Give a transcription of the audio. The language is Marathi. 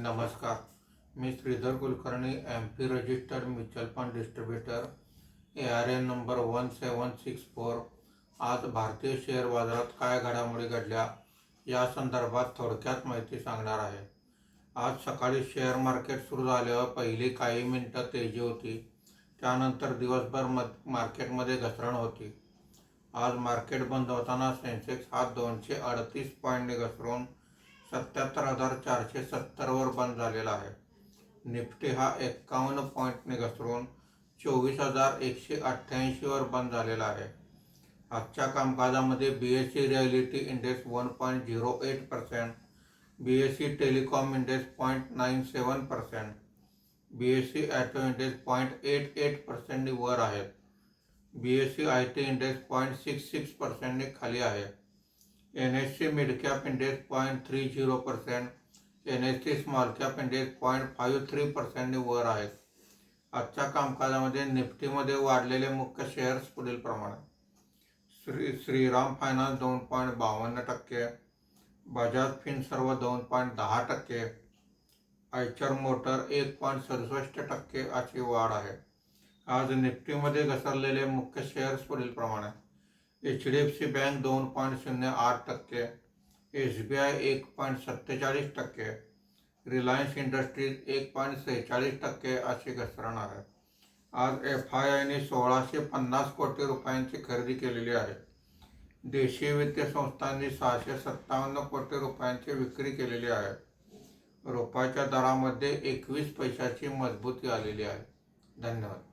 नमस्कार. मी Shridhar Kulkarni, MP registered mutual fund distributor, ARN number 1764. आज भारतीय शेअर बाजारात काय घडामोडी घडल्या या संदर्भात थोडक्यात माहिती सांगणार आहे. आज सकाळी शेअर मार्केट सुरू झाल्यावर पहिली काही मिनिटं तेजी होती. त्यानंतर दिवसभर मार्केटमध्ये घसरण होती. आज मार्केट बंद होताना सेन्सेक्स हा 238 पॉईंटने घसरून 77,470 वर बंद झालेला आहे. निफ्टी हा 51 पॉईंटने घसरून 24,188 वर बंद झालेला आहे. आजच्या कामकाजामध्ये BSE reality index 1.08%, BSE telecom index 0.97%, BSE auto index 0.88% वर आहेत. BSE IT इंडेक्स 0.66% खाली आहे. NSE mid cap index 0.30%, NSE small cap index 0.53% वर आहेत. आजच्या कामकाजामध्ये निफ्टीमध्ये वाढलेले मुख्य शेअर्स पुढील प्रमाणे: श्रीराम फायनान्स 2.52%, बजाज फिनसर्व 2.10%, आयचर मोटर 1.67% अशी वाढ आहे. आज निफ्टीमध्ये घसरलेले मुख्य शेअर्स पुढील प्रमाणे: HDFC bank 2.08%, SBI 1.47%, Reliance industries 1.46% अशी घसरण आहे. आज FIIने 1,650 कोटी रुपयांची खरेदी केलेली आहे. देशी वित्तीय संस्थांनी 657 कोटी रुपयांची विक्री केलेली आहे. रुपयाच्या दरामध्ये 21 पैशाची मजबूती आलेली आहे. धन्यवाद.